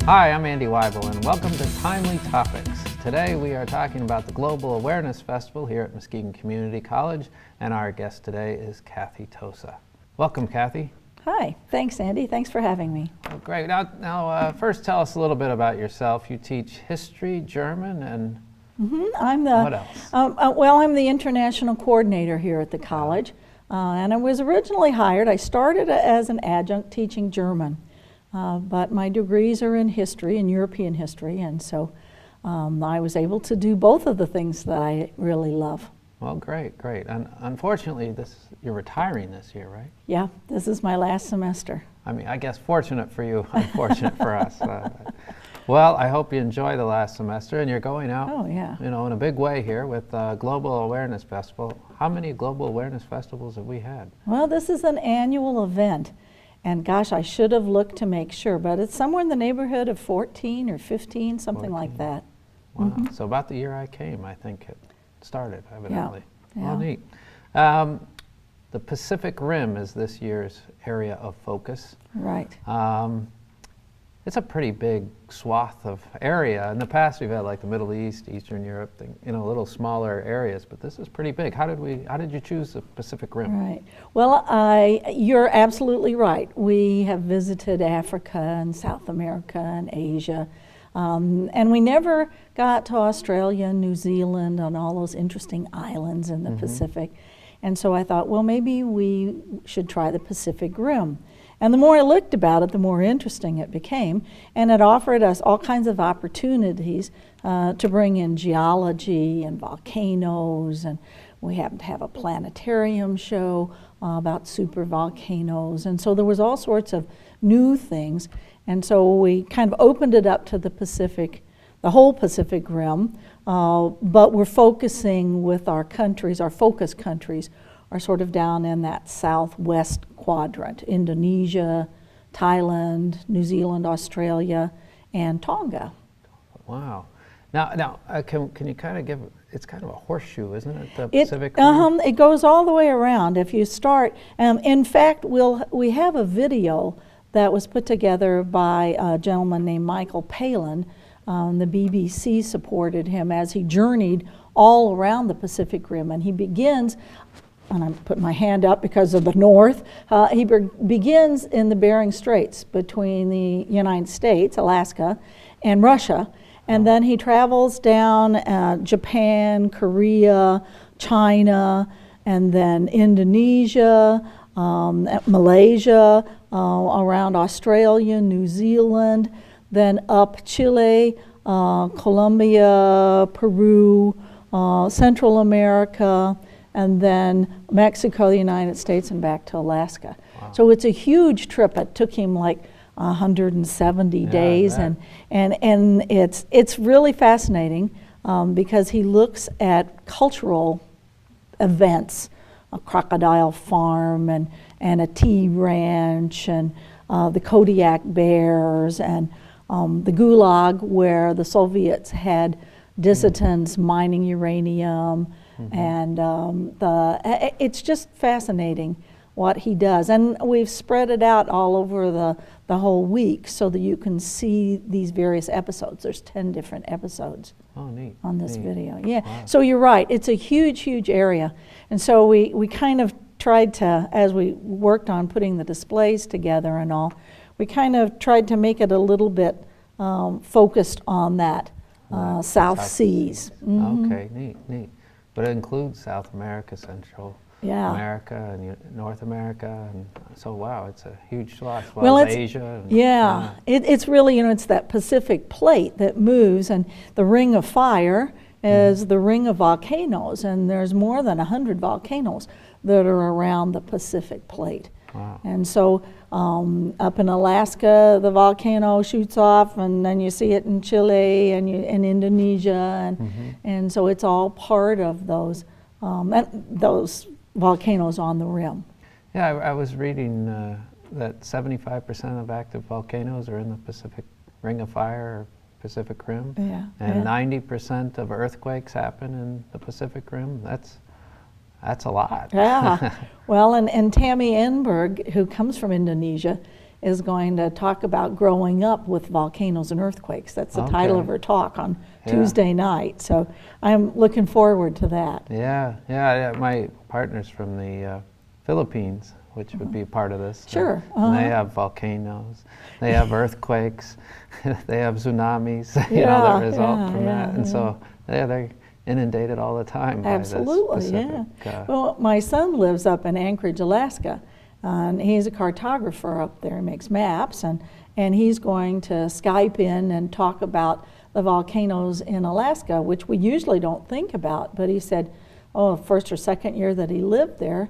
Hi, I'm Andy Weibel, and welcome to Timely Topics. Today we are talking about the Global Awareness Festival here at Muskegon Community College, and our guest today is Kathy Tosa. Welcome, Kathy. Hi, thanks Andy, thanks for having me. Well, great. Now, first tell us a little bit about yourself. You teach history, German, and what else? I'm the international coordinator here at the college, and I was originally hired. I started as an adjunct teaching German, but my degrees are in history, in European history, and so I was able to do both of the things that I really love. Well, great. And unfortunately, you're retiring this year, right? Yeah, this is my last semester. I mean, I guess fortunate for you, unfortunate for us. Well, I hope you enjoy the last semester, and you're going out, in a big way here with Global Awareness Festival. How many Global Awareness Festivals have we had? Well, this is an annual event, and gosh, I should have looked to make sure, but it's somewhere in the neighborhood of 14 or 15, something 14. like that. Wow, so about the year I came, I think it started, evidently. Yeah. Well, neat. The Pacific Rim is this year's area of focus. Right. It's a pretty big swath of area. In the past, we've had like the Middle East, Eastern Europe, little smaller areas, but this is pretty big. How did you choose the Pacific Rim? Right. Well, you're absolutely right. We have visited Africa and South America and Asia, and we never got to Australia and New Zealand and all those interesting islands in the Pacific. And so I thought, well, maybe we should try the Pacific Rim. And the more I looked about it, the more interesting it became. And it offered us all kinds of opportunities to bring in geology and volcanoes. And we happened to have a planetarium show about supervolcanoes. And so there was all sorts of new things. And so we kind of opened it up to the Pacific, the whole Pacific Rim. But we're focusing with our countries, our focus countries, are sort of down in that southwest quadrant: Indonesia, Thailand, New Zealand, Australia, and Tonga. Wow. Now, can you kind of give, it's kind of a horseshoe, isn't it, the Pacific Rim? It goes all the way around. If you start, in fact, we have a video that was put together by a gentleman named Michael Palin. The BBC supported him as he journeyed all around the Pacific Rim, and he begins, and I'm putting my hand up because of the north, he begins in the Bering Straits between the United States, Alaska, and Russia, and then he travels down Japan, Korea, China, and then Indonesia, Malaysia, around Australia, New Zealand, then up Chile, Colombia, Peru, Central America, and then Mexico, the United States, and back to Alaska. Wow. So it's a huge trip. It took him like 170 days, and it's really fascinating because he looks at cultural events, a crocodile farm and a tea ranch, and the Kodiak bears, and the Gulag, where the Soviets had dissidents mining uranium. And it's just fascinating what he does. And we've spread it out all over the whole week so that you can see these various episodes. There's 10 different episodes on this video. Yeah. Wow. So you're right. It's a huge, huge area. And so we kind of tried to, as we worked on putting the displays together and all, we kind of tried to make it a little bit focused on that South Seas. Okay, neat. But it includes South America, Central America, and North America, and so wow, it's a huge swath. Well, it's Asia. It's really, it's that Pacific plate that moves, and the Ring of Fire is the ring of volcanoes, and there's more than 100 volcanoes that are around the Pacific plate. Wow. And so up in Alaska, the volcano shoots off, and then you see it in Chile and in Indonesia, and so it's all part of those volcanoes on the rim. Yeah, I was reading that 75% of active volcanoes are in the Pacific Ring of Fire, or Pacific Rim, and 90% of earthquakes happen in the Pacific Rim. That's a lot. Yeah. Well, and Tammy Enberg, who comes from Indonesia, is going to talk about growing up with volcanoes and earthquakes. That's the title of her talk on Tuesday night. So I'm looking forward to that. Yeah. My partner's from the Philippines, which would be part of this. Sure. And they have volcanoes, they have earthquakes, they have tsunamis, that result from that. And so they're inundated all the time by this specific, Well, my son lives up in Anchorage, Alaska, and he's a cartographer up there. He makes maps, and he's going to Skype in and talk about the volcanoes in Alaska, which we usually don't think about. But he said, first or second year that he lived there,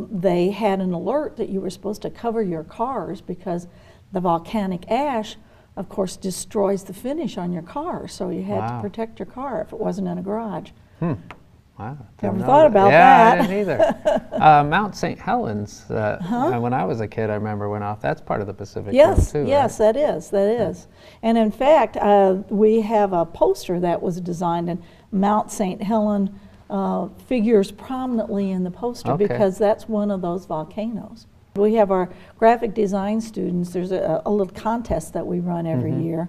they had an alert that you were supposed to cover your cars because the volcanic ash, of course, destroys the finish on your car. So you had to protect your car if it wasn't in a garage. Wow. Never thought about that. Yeah, I didn't either. Mount St. Helens, when I was a kid, I remember went off. That's part of the Pacific Rim too, yes, right? that is. And in fact, we have a poster that was designed, and Mount St. Helens figures prominently in the poster because that's one of those volcanoes. We have our graphic design students. There's a little contest that we run every year,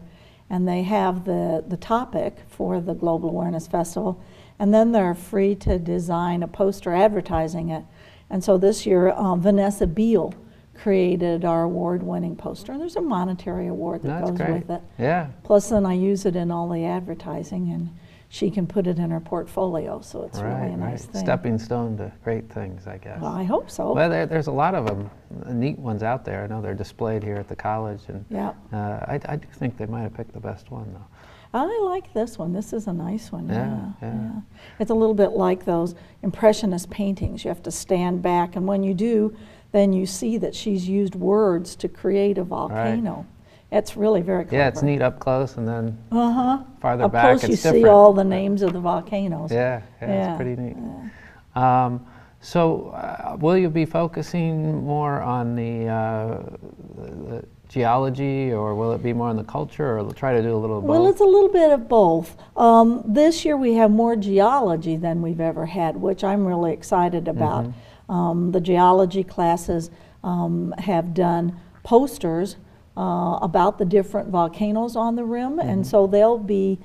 and they have the topic for the Global Awareness Festival, and then they're free to design a poster advertising it. And so this year, Vanessa Beal created our award-winning poster, and there's a monetary award that goes with it. Yeah. Plus, then I use it in all the advertising, and she can put it in her portfolio, so it's really a nice thing. Stepping stone to great things, I guess. Well, I hope so. Well, there's a lot of them, neat ones out there. I know they're displayed here at the college, and I do think they might have picked the best one, though. I like this one. This is a nice one. Yeah. It's a little bit like those Impressionist paintings. You have to stand back, and when you do, then you see that she's used words to create a volcano. Right. It's really very clever. Yeah, it's neat up close, and then farther up back, close it's you different. See all the names of the volcanoes. Yeah, it's pretty neat. So will you be focusing more on the geology, or will it be more on the culture, or try to do a little of both? Well, it's a little bit of both. This year we have more geology than we've ever had, which I'm really excited about. The geology classes have done posters about the different volcanoes on the rim, and so they'll be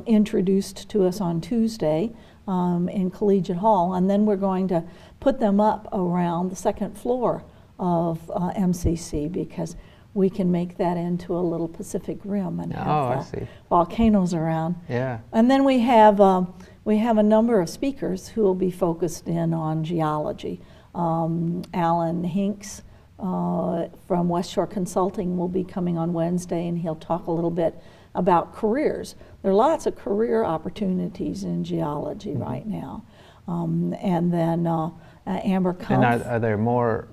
introduced to us on Tuesday in Collegiate Hall, and then we're going to put them up around the second floor of MCC, because we can make that into a little Pacific Rim and have volcanoes around. Yeah. And then we have a number of speakers who will be focused in on geology. Alan Hinks from West Shore Consulting will be coming on Wednesday, and he'll talk a little bit about careers. There are lots of career opportunities in geology right now. And then Amber Kumpf. And are there more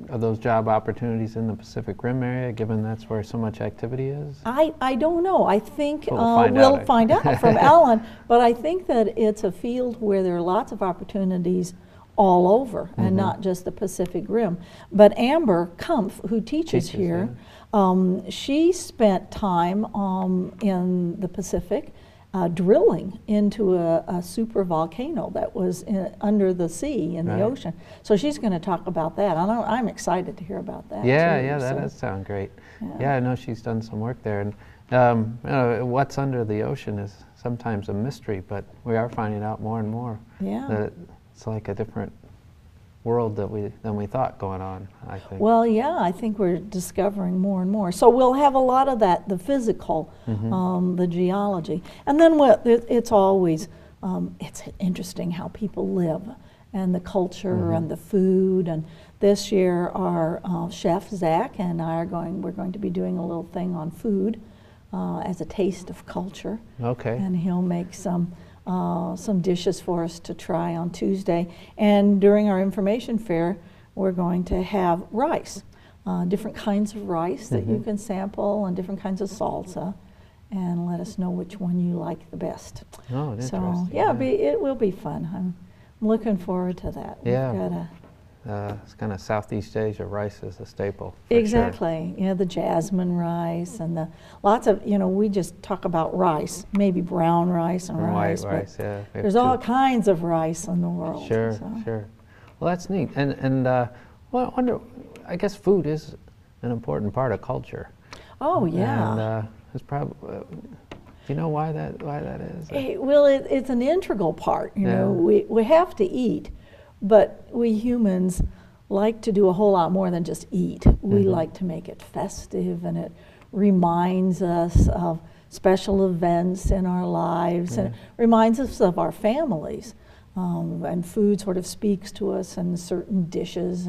of those job opportunities in the Pacific Rim area, given that's where so much activity is? I don't know. I think we'll find out from Alan, but I think that it's a field where there are lots of opportunities all over, and not just the Pacific Rim. But Amber Kumpf, who teaches here, she spent time in the Pacific drilling into a super volcano that was under the sea in the ocean. So she's going to talk about that. I'm excited to hear about that. Yeah, that does sound great. Yeah, I know she's done some work there. And what's under the ocean is sometimes a mystery, but we are finding out more and more that it's like a different world than we thought going on, I think. Well, yeah, I think we're discovering more and more. So we'll have a lot of that, the physical, the geology. And then it's always, it's interesting how people live, and the culture and the food. And this year our chef, Zach, and I we're going to be doing a little thing on food as a taste of culture. Okay. And he'll make some dishes for us to try on Tuesday. And during our information fair, we're going to have rice, different kinds of rice that you can sample, and different kinds of salsa, and let us know which one you like the best. Oh, interesting. So it will be fun. I'm looking forward to that. Yeah. It's kind of Southeast Asia, rice is a staple. Exactly. Sure. The jasmine rice and the lots of, we just talk about rice, maybe brown rice and rice. White rice, yeah. There's all kinds of rice in the world. Sure. Well, that's neat. And well, I wonder, I guess food is an important part of culture. Oh, yeah. And it's probably, do you know why that is? Well, it's an integral part. You know, we have to eat, but we humans like to do a whole lot more than just eat. We like to make it festive, and it reminds us of special events in our lives, and it reminds us of our families. And food sort of speaks to us, and certain dishes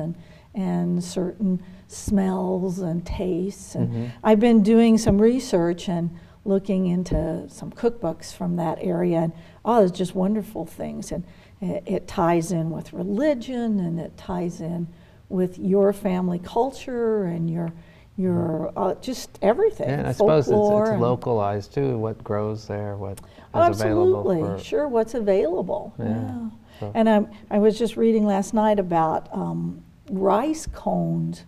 and certain smells and tastes. And I've been doing some research and looking into some cookbooks from that area, and there's just wonderful things. And it ties in with religion, and it ties in with your family culture and your just everything. Yeah, and I suppose it's localized too, what grows there, what is absolutely available. Sure, what's available. Yeah. So. And I was just reading last night about rice cones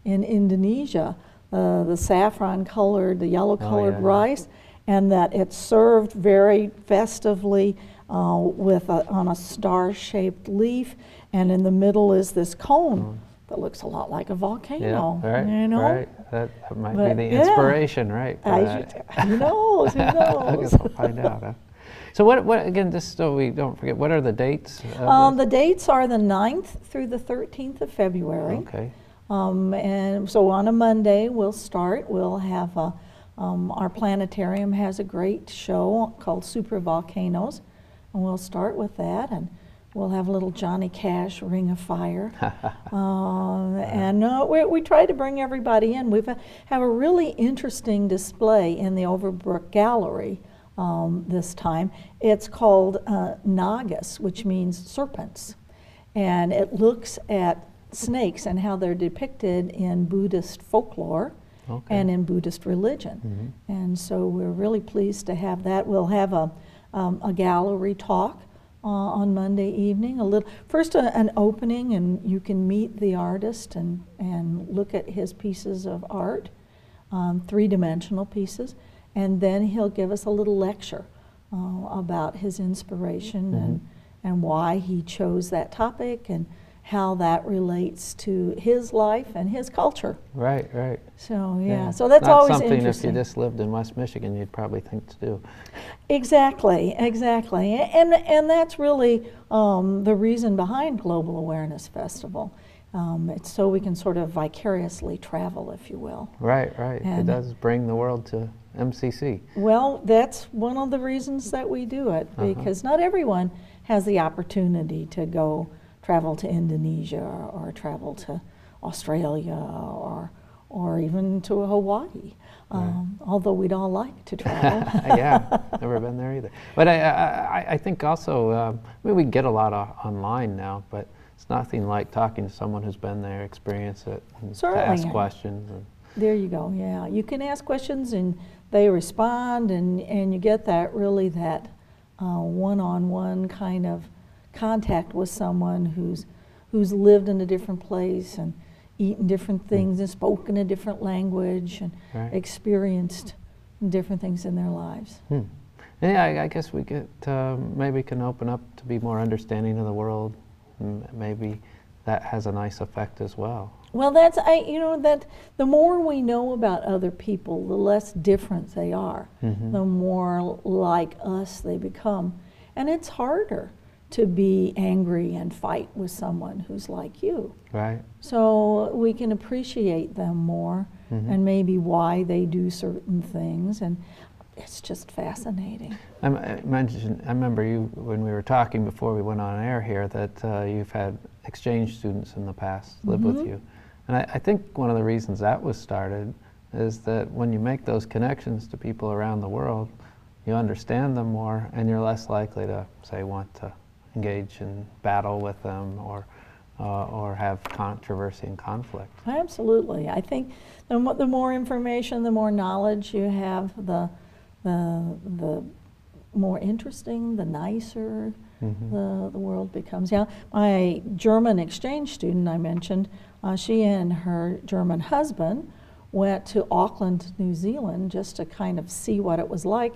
in Indonesia, the saffron colored, the yellow colored rice, and that it's served very festively on a star-shaped leaf, and in the middle is this cone that looks a lot like a volcano. Yeah, right, you know? right. That might be the inspiration, right? Who knows? Who knows? I guess I'll find out. Huh? So what again, just so we don't forget, what are the dates? The dates are the 9th through the 13th of February. Okay. And so on a Monday we'll start. We'll have our planetarium has a great show called Super Volcanoes, and we'll start with that, and we'll have a little Johnny Cash Ring of Fire. And we try to bring everybody in. We have a really interesting display in the Overbrook Gallery this time. It's called Nagas, which means serpents. And it looks at snakes and how they're depicted in Buddhist folklore and in Buddhist religion. And so we're really pleased to have that. We'll have a gallery talk on Monday evening. First an opening, and you can meet the artist and look at his pieces of art, three-dimensional pieces, and then he'll give us a little lecture about his inspiration and why he chose that topic and how that relates to his life and his culture. Right. So so that's always something interesting. If you just lived in West Michigan, you'd probably think to do. Exactly. And that's really the reason behind Global Awareness Festival. It's so we can sort of vicariously travel, if you will. Right. It does bring the world to MCC. Well, that's one of the reasons that we do it, because not everyone has the opportunity to travel to Indonesia or travel to Australia or even to Hawaii. Although we'd all like to travel. Yeah, never been there either. But I think also, we get a lot online now, but it's nothing like talking to someone who's been there, experienced it, and to ask questions. There you go, yeah. You can ask questions and they respond, and you get that one-on-one kind of contact with someone who's lived in a different place and eaten different things and spoken a different language and experienced different things in their lives. Yeah, I guess we maybe can open up to be more understanding of the world. Maybe that has a nice effect as well. Well, that the more we know about other people, the less different they are, the more like us they become. And it's harder to be angry and fight with someone who's like you. Right. So we can appreciate them more and maybe why they do certain things, and it's just fascinating. I remember you, when we were talking before we went on air here, that you've had exchange students in the past live with you. And I think one of the reasons that was started is that when you make those connections to people around the world, you understand them more, and you're less likely to, say, want to engage in battle with them or have controversy and conflict. Absolutely. I think the more information, the more knowledge you have, the more interesting, the nicer the world becomes. Yeah, my German exchange student I mentioned, she and her German husband went to Auckland, New Zealand, just to kind of see what it was like,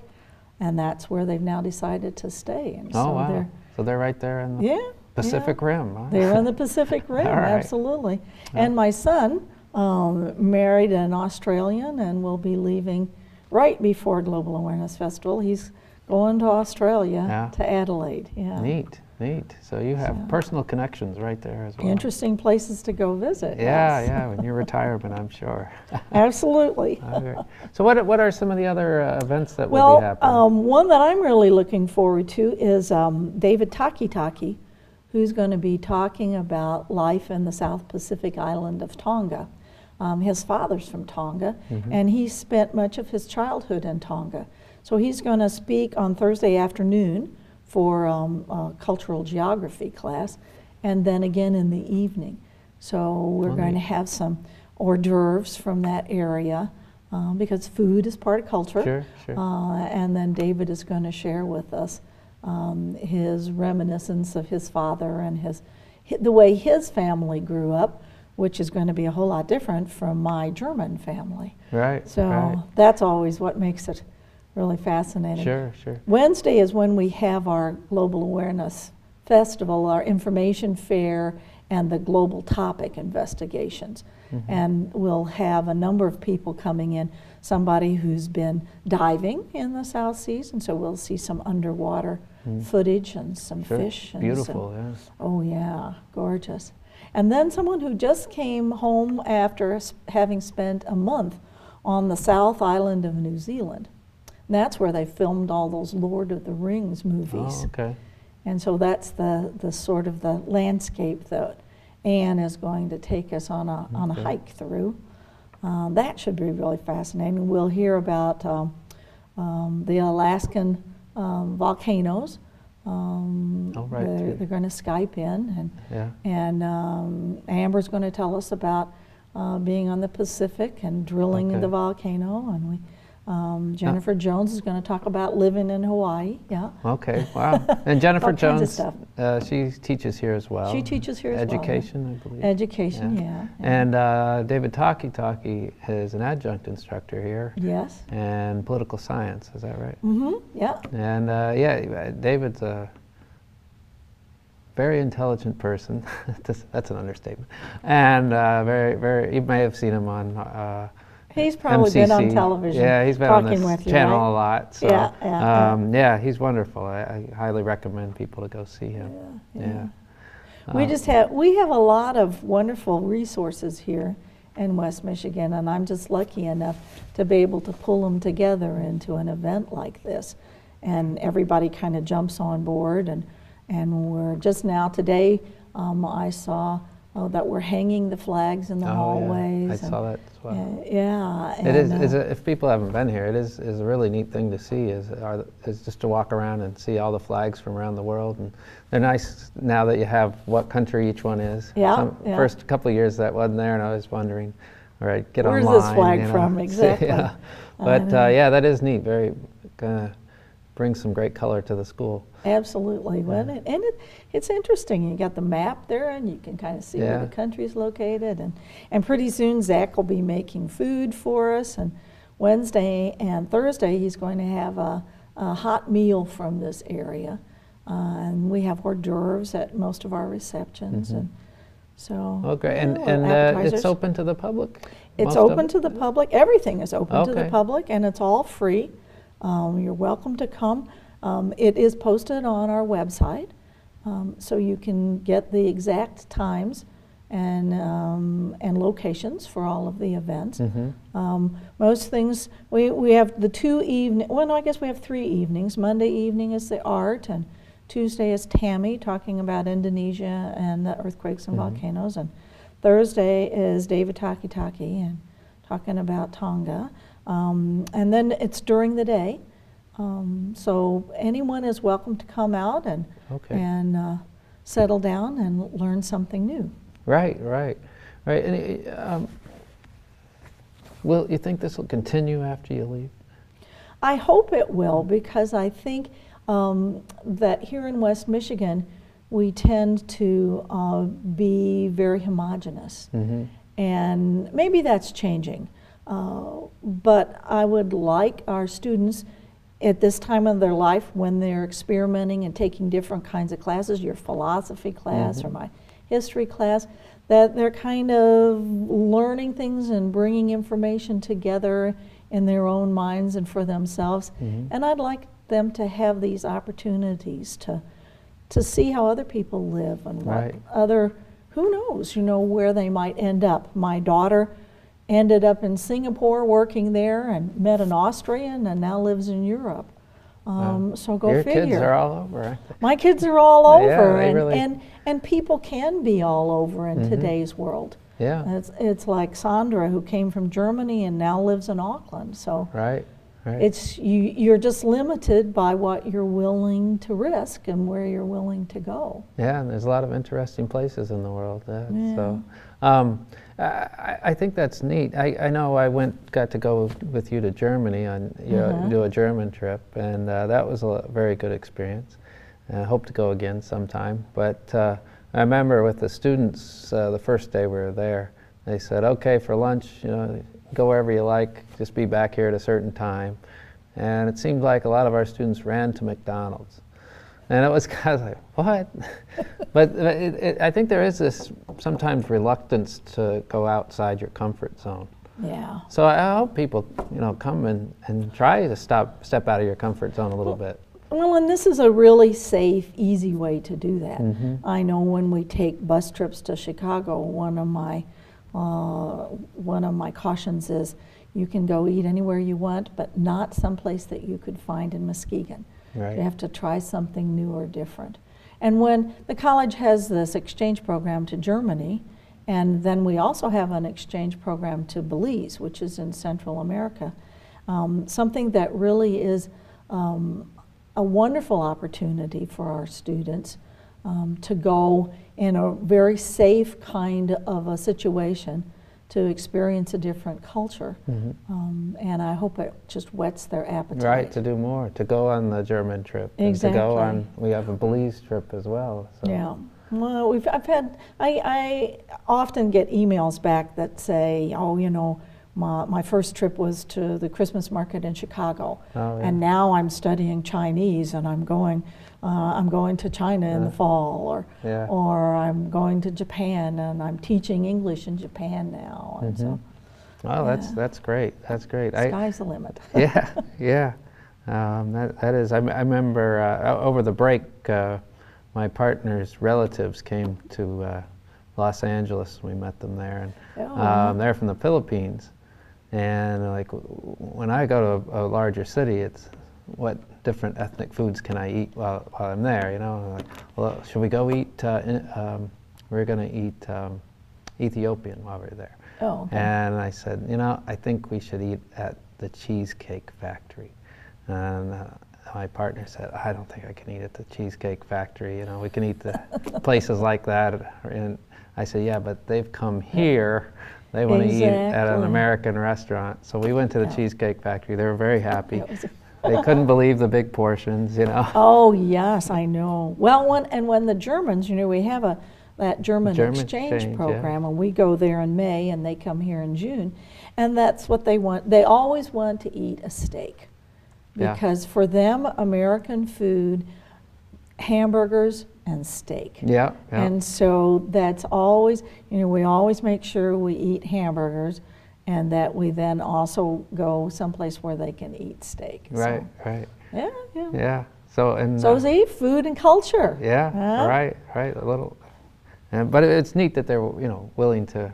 and that's where they've now decided to stay. And wow. So they're right there in the Pacific Rim. Huh? They're in the Pacific Rim, absolutely. Yeah. And my son married an Australian and will be leaving right before Global Awareness Festival. He's going to Australia, to Adelaide. Yeah. Neat. So you have personal connections right there as well. Interesting places to go visit. Yeah, when you're retirement, I'm sure. Absolutely. Okay. So what are some of the other events that will be happening? One that I'm really looking forward to is David Takitaki, who's going to be talking about life in the South Pacific island of Tonga. His father's from Tonga, and he spent much of his childhood in Tonga. So he's going to speak on Thursday afternoon for a cultural geography class, and then again in the evening. So we're going to have some hors d'oeuvres from that area, because food is part of culture. Sure. And then David is going to share with us his reminiscence of his father and the way his family grew up, which is going to be a whole lot different from my German family. Right. So that's always what makes it really fascinating. Sure. Wednesday is when we have our Global Awareness Festival, our information fair, and the global topic investigations. And we'll have a number of people coming in, somebody who's been diving in the South Seas, and so we'll see some underwater footage and some fish. And beautiful, yes. Oh yeah, gorgeous. And then someone who just came home after having spent a month on the South Island of New Zealand. And that's where they filmed all those Lord of the Rings movies. Oh, okay. And so that's the sort of the landscape that Anne is going to take us on a hike through. That should be really fascinating. We'll hear about the Alaskan volcanoes. They're going to Skype in, and Amber's going to tell us about being on the Pacific and drilling in the volcano, and Jennifer Jones is going to talk about living in Hawaii. Yeah. Okay. Wow. And Jennifer Jones, she teaches here as well. She teaches here as well. Education, I believe. Education, yeah. And David Takitaki is an adjunct instructor here. Yes. And political science. Is that right? Yeah. And David's a very intelligent person. That's an understatement. And very. You may have seen him on. He's probably MCC. been on television. Yeah, he's been on this channel right? a lot. So, yeah, he's wonderful. I highly recommend people to go see him. Yeah. We have a lot of wonderful resources here in West Michigan, and I'm just lucky enough to be able to pull them together into an event like this. And everybody kind of jumps on board, and we're just now today, I saw that we're hanging the flags in the hallways. I saw that as well. Yeah. It is if people haven't been here, it is a really neat thing to see, is just to walk around and see all the flags from around the world. And they're nice now that you have what country each one is. First couple of years that wasn't there, and I was wondering, all right, get online. Where's this flag from, exactly? But that is neat. Very brings some great color to the school. Absolutely. And it's interesting. You got the map there, and you can kind of see where the country's located. And pretty soon Zach will be making food for us. And Wednesday and Thursday he's going to have a hot meal from this area. And we have hors d'oeuvres at most of our receptions. And so. Okay. And it's open to the public? It's open to the public. Everything is open to the public, and it's all free. You're welcome to come. It is posted on our website, so you can get the exact times and locations for all of the events. Most things, we have the 2 evenings, well, no, I guess we have 3 evenings. Monday evening is the art, and Tuesday is Tammy talking about Indonesia and the earthquakes and volcanoes, and Thursday is David Takitaki and talking about Tonga. And then it's during the day, so anyone is welcome to come out and settle down and learn something new. Right. And, you think this will continue after you leave? I hope it will, because I think that here in West Michigan we tend to be very homogenous, and maybe that's changing. But I would like our students at this time of their life, when they're experimenting and taking different kinds of classes, your philosophy class or my history class, that they're kind of learning things and bringing information together in their own minds and for themselves. And I'd like them to have these opportunities to see how other people live and what other, who knows, where they might end up. My daughter ended up in Singapore working there and met an Austrian and now lives in Europe. So go figure. Your kids are all over, aren't they? My kids are all over, and and people can be all over in today's world. Yeah. It's like Sandra, who came from Germany and now lives in Auckland. So it's you're just limited by what you're willing to risk and where you're willing to go. Yeah, and there's a lot of interesting places in the world. So I think that's neat. I know I got to go with you to Germany on do a German trip, and that was a very good experience. I hope to go again sometime. But I remember with the students, the first day we were there, they said, "Okay, for lunch, go wherever you like, just be back here at a certain time." And it seemed like a lot of our students ran to McDonald's. And it was kind of like, what? But I think there is this sometimes reluctance to go outside your comfort zone. Yeah. So I hope people, come and try to step out of your comfort zone a little bit. Well, and this is a really safe, easy way to do that. I know when we take bus trips to Chicago, one of my cautions is you can go eat anywhere you want, but not someplace that you could find in Muskegon. You have to try something new or different. And when the college has this exchange program to Germany, and then we also have an exchange program to Belize, which is in Central America, something that really is a wonderful opportunity for our students to go in a very safe kind of a situation to experience a different culture. And I hope it just whets their appetite. Right, to do more, to go on the German trip. Exactly. And to go on, we have a Belize trip as well. So. Yeah. Well, I often get emails back that say, my first trip was to the Christmas market in Chicago, and now I'm studying Chinese, and I'm going to China in the fall, or I'm going to Japan, and I'm teaching English in Japan now. And so, that's great. That's great. Sky's the limit. Yeah. That is. I remember over the break, my partner's relatives came to Los Angeles. We met them there, and they're from the Philippines. And like when I go to a larger city, it's what different ethnic foods can I eat while I'm there? Like, well, should we go eat? We're going to eat Ethiopian while we're there. And I said, I think we should eat at the Cheesecake Factory. And my partner said, I don't think I can eat at the Cheesecake Factory. We can eat the places like that. And I said, yeah, but they've come here. They want to eat at an American restaurant. So we went to the Cheesecake Factory. They were very happy. They couldn't believe the big portions, Oh, yes, I know. Well, when the Germans, we have that German exchange program, and we go there in May, and they come here in June. And that's what they want. They always want to eat a steak. Because for them, American food, hamburgers, and steak. And so that's always, we always make sure we eat hamburgers, and that we then also go someplace where they can eat steak. Right. Yeah. So see, food and culture. Right. A little, but it's neat that they're willing to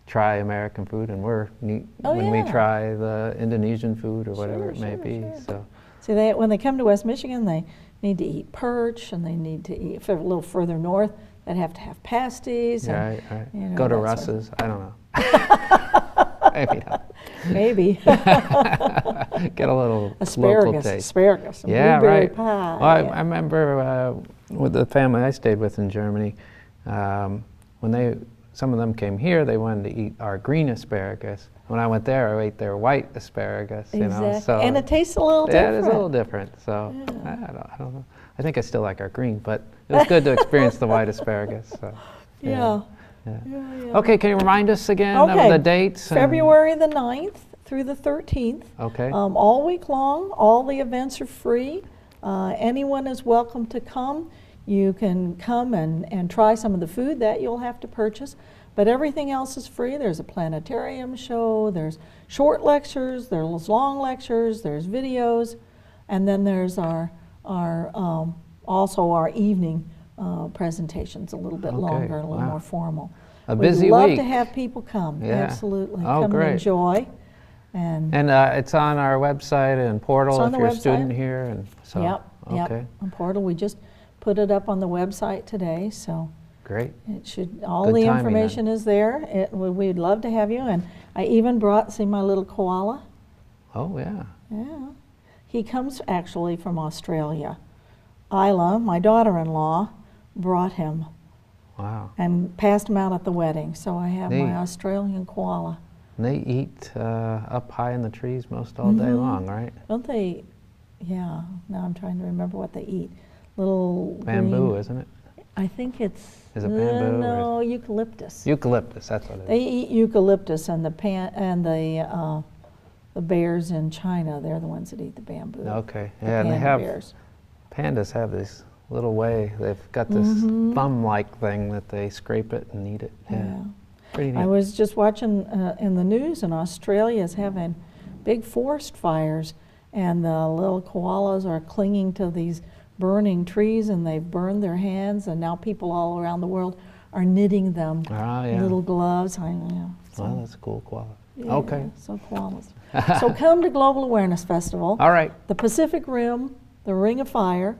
try American food, and we're neat when we try the Indonesian food or whatever it may be. So. See, when they come to West Michigan, they need to eat perch, and they need to eat, if they're a little further north, they'd have to have pasties. Right. Go to Russ's. I don't know. Maybe not. Maybe. Get a little asparagus, local taste. Asparagus. Blueberry pie. Well, I remember with the family I stayed with in Germany, when some of them came here, they wanted to eat our green asparagus. When I went there, I ate their white asparagus. So and it tastes a little different. Yeah, it is a little different. So I don't know. I think I still like our green, but it was good to experience the white asparagus. So, yeah. Okay, can you remind us again of the dates? February the 9th through the 13th. Okay. All week long. All the events are free. Anyone is welcome to come. You can come and try some of the food that you'll have to purchase, but everything else is free. There's a planetarium show, there's short lectures, there's long lectures, there's videos, and then there's also our evening presentations, a little bit longer, a little more formal. A busy week. We'd love to have people come, absolutely. Oh, come great. and enjoy. And it's on our website and portal if you're a student here. And so, yep, on portal. We just put it up on the website today, so great. It should, all the information is there. We'd love to have you. And I even brought, see my little koala? Oh, yeah. Yeah. He comes actually from Australia. Isla, my daughter-in-law, brought him. Wow. And passed him out at the wedding. So I have my Australian koala. And they eat up high in the trees most all day long, right? Don't they? Yeah. Now I'm trying to remember what they eat. Little bamboo, green, isn't it? I think it's... Is it bamboo? No, eucalyptus. Eucalyptus, that's what it is. They eat eucalyptus, and the bears in China, they're the ones that eat the bamboo. Okay. Yeah, and they have... Bears. Pandas have this little way. They've got this thumb-like thing that they scrape it and eat it. Yeah. Pretty neat. I was just watching in the news, and Australia is having big forest fires, and the little koalas are clinging to these burning trees, and they've burned their hands, and now people all around the world are knitting them little gloves. Well, that's a cool koala. Yeah, okay. So koalas. So come to Global Awareness Festival. All right. The Pacific Rim, the Ring of Fire,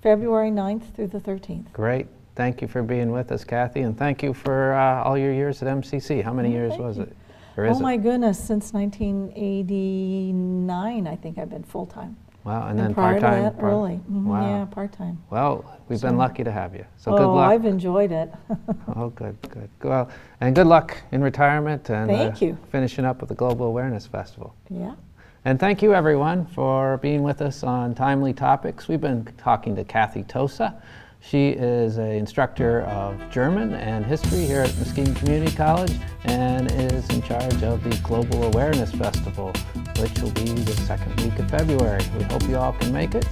February 9th through the 13th. Great. Thank you for being with us, Kathy, and thank you for all your years at MCC. How many years was it? Or is my goodness, since 1989, I think I've been full-time. Wow, and then prior part-time? to that, early. Wow. Yeah, part-time. Well, we've been lucky to have you. So good luck. I've enjoyed it. Oh, good. Well, and good luck in retirement and thank you. Finishing up with the Global Awareness Festival. Yeah. And thank you, everyone, for being with us on Timely Topics. We've been talking to Kathy Tosa. She is an instructor of German and history here at Muskegon Community College and is in charge of the Global Awareness Festival, which will be the second week of February. We hope you all can make it.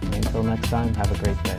Until next time, have a great day.